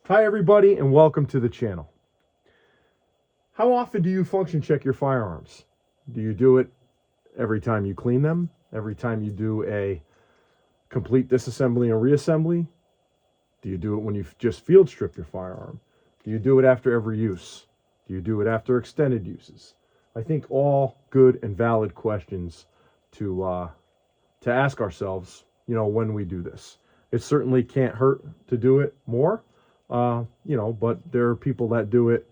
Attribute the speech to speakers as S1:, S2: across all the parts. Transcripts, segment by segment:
S1: Hi everybody and welcome to the channel. How often do you function check your firearms? Do you do it every time you clean them? Every time you do a complete disassembly and reassembly? Do you do it when you just field strip your firearm? Do you do it after every use? Do you do it after extended uses? I think all good and valid questions to ask ourselves, when we do this. It certainly can't hurt to do it more, but there are people that do it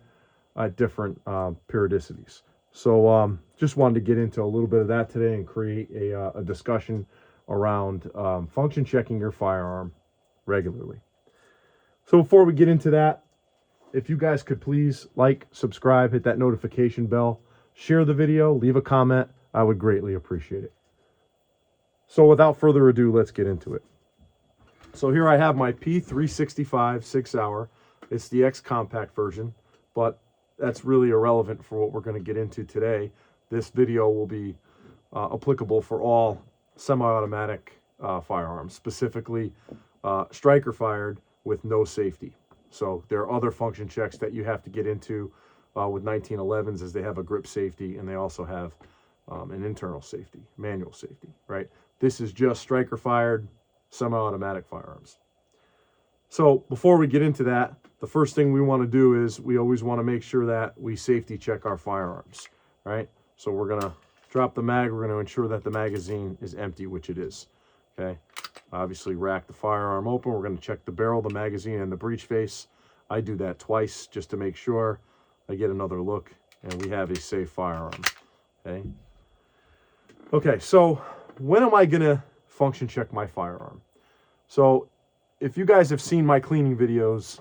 S1: at different periodicities. So just wanted to get into a little bit of that today and create a discussion around function checking your firearm regularly. So before we get into that, if you guys could please like, subscribe, hit that notification bell, share the video, leave a comment, I would greatly appreciate it. So without further ado, let's get into it. So here I have my P365 6-hour. It's the X compact version, but that's really irrelevant for what we're going to get into today. This video will be applicable for all semi-automatic firearms, specifically striker fired with no safety. So there are other function checks that you have to get into with 1911s, as they have a grip safety and they also have an internal safety, manual safety, right? This is just striker fired semi-automatic firearms. So before we get into that, the first thing we want to do is we always want to make sure that we safety check our firearms, right? So we're going to drop the mag. We're going to ensure that the magazine is empty, which it is, okay? Obviously rack the firearm open. We're going to check the barrel, the magazine, and the breech face. I do that twice just to make sure I get another look and we have a safe firearm, okay? Okay, so when am I going to function check my firearm? So if you guys have seen my cleaning videos,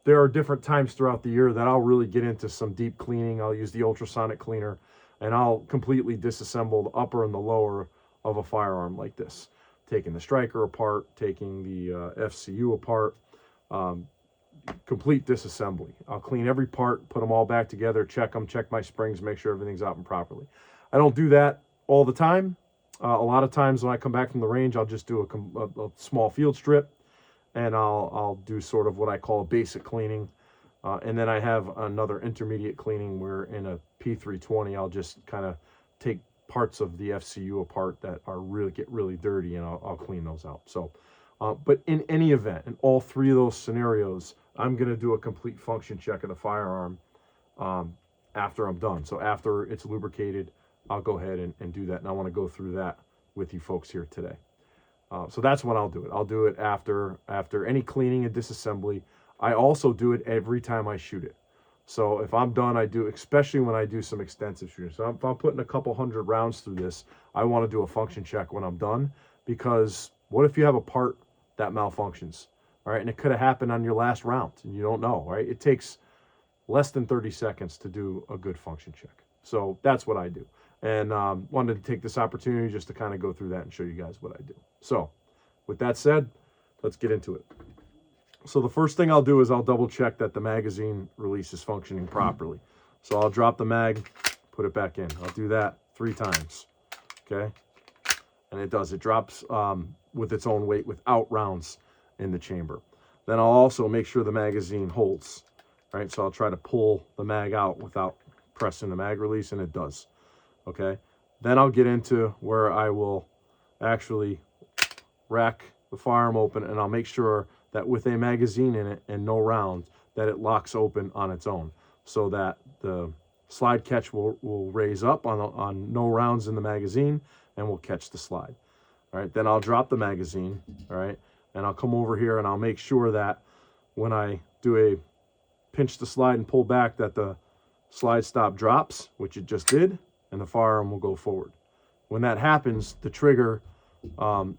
S1: there are different times throughout the year that I'll really get into some deep cleaning. I'll use the ultrasonic cleaner and I'll completely disassemble the upper and the lower of a firearm like this, taking the striker apart, taking the FCU apart, complete disassembly. I'll clean every part, put them all back together, check them, check my springs, make sure everything's out and properly. I don't do that all the time. A lot of times when I come back from the range, I'll just do a small field strip, and I'll do sort of what I call a basic cleaning. And then I have another intermediate cleaning where in a P320, I'll just kind of take parts of the FCU apart that are get really dirty, and I'll clean those out. So, but in any event, in all three of those scenarios, I'm going to do a complete function check of the firearm after I'm done. So after it's lubricated, I'll go ahead and do that. And I want to go through that with you folks here today. So that's when I'll do it. I'll do it after any cleaning and disassembly. I also do it every time I shoot it. So if I'm done, I do, especially when I do some extensive shooting. So if I'm putting a couple hundred rounds through this, I want to do a function check when I'm done, because what if you have a part that malfunctions, all right? And it could have happened on your last round and you don't know, right? It takes less than 30 seconds to do a good function check. So that's what I do. And wanted to take this opportunity just to kind of go through that and show you guys what I do. So with that said, let's get into it. So the first thing I'll do is I'll double check that the magazine release is functioning properly. So I'll drop the mag, put it back in. I'll do that 3 times, okay? And it does. It drops with its own weight without rounds in the chamber. Then I'll also make sure the magazine holds, right? So I'll try to pull the mag out without pressing the mag release, and it does. Okay, then I'll get into where I will actually rack the firearm open, and I'll make sure that with a magazine in it and no rounds, that it locks open on its own, so that the slide catch will raise up on no rounds in the magazine and will catch the slide. All right, then I'll drop the magazine, all right, and I'll come over here and I'll make sure that when I do a pinch the slide and pull back, that the slide stop drops, which it just did, and the firearm will go forward. When that happens, the trigger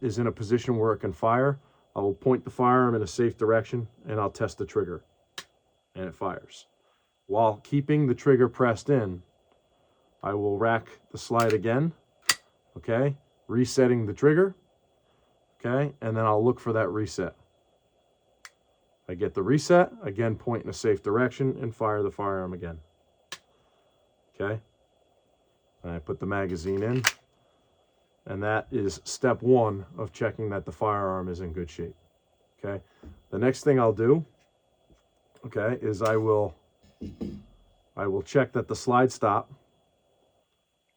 S1: is in a position where it can fire. I will point the firearm in a safe direction, and I'll test the trigger, and it fires. While keeping the trigger pressed in, I will rack the slide again, okay, resetting the trigger, okay, and then I'll look for that reset. I get the reset, again, point in a safe direction, and fire the firearm again, okay? And I put the magazine in, and that is step 1 of checking that the firearm is in good shape, okay? The next thing I'll do okay, is I will check that the slide stop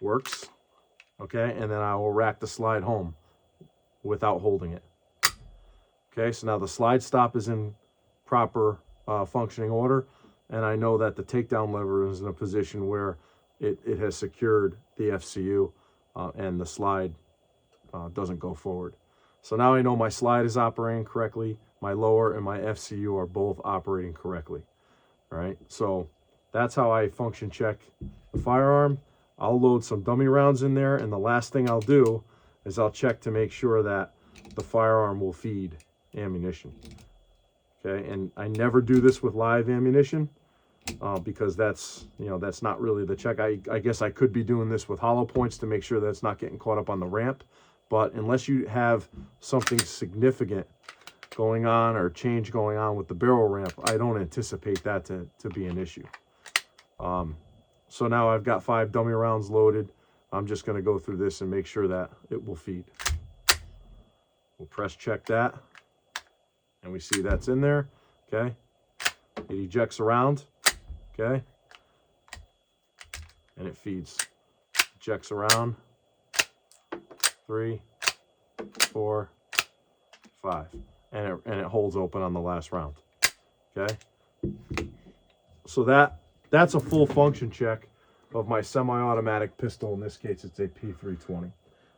S1: works, okay, and then I will rack the slide home without holding it. Okay, so now the slide stop is in proper functioning order, and I know that the takedown lever is in a position where it has secured the FCU and the slide doesn't go forward. So now I know my slide is operating correctly, my lower and my FCU are both operating correctly. All right, so that's how I function check the firearm. I'll load some dummy rounds in there, and the last thing I'll do is I'll check to make sure that the firearm will feed ammunition. Okay, and I never do this with live ammunition because that's not really the check. I guess I could be doing this with hollow points to make sure that it's not getting caught up on the ramp, but unless you have something significant going on or change going on with the barrel ramp, I don't anticipate that to be an issue. So now I've got 5 dummy rounds loaded. I'm just going to go through this and make sure that it will feed. We'll press check that, and we see that's in there. Okay, it ejects around. Okay, and it feeds. Ejects around. 3, 4, 5, and it holds open on the last round. Okay, so that's a full function check of my semi-automatic pistol. In this case, it's a P320.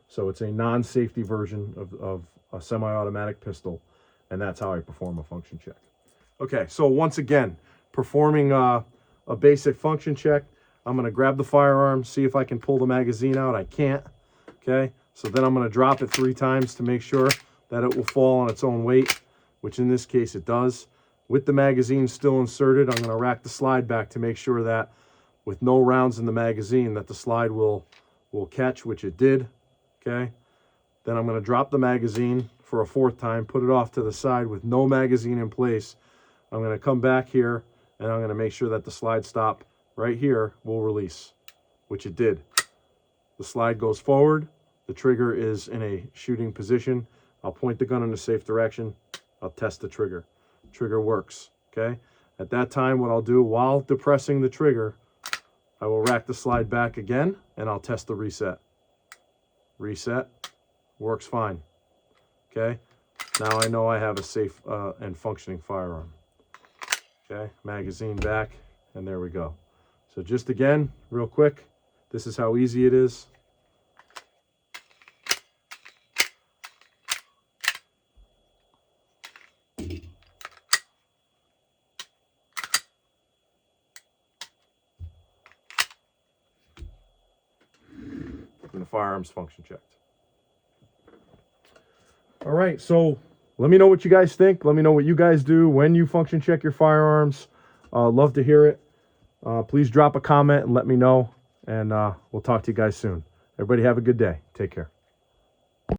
S1: So it's a non-safety version of a semi-automatic pistol, and that's how I perform a function check. Okay, so once again, performing a basic function check, I'm going to grab the firearm, see if I can pull the magazine out. I can't. Okay, so then I'm going to drop it 3 times to make sure that it will fall on its own weight, which in this case it does. With the magazine still inserted, I'm going to rack the slide back to make sure that with no rounds in the magazine that the slide will catch, which it did. Okay, then I'm going to drop the magazine for a 4th time, put it off to the side with no magazine in place. I'm going to come back here and I'm going to make sure that the slide stop right here will release, which it did. The slide goes forward, the trigger is in a shooting position. I'll point the gun in a safe direction, I'll test the trigger. Trigger works. Okay, at that time what I'll do while depressing the trigger, I will rack the slide back again and I'll test the reset. Reset, works fine. Okay, now I know I have a safe and functioning firearm. Okay, magazine back, and there we go. So just again, real quick, this is how easy it is. And the firearms function checked. All right, so let me know what you guys think. Let me know what you guys do when you function check your firearms. Love to hear it. Please drop a comment and let me know, and we'll talk to you guys soon. Everybody have a good day. Take care.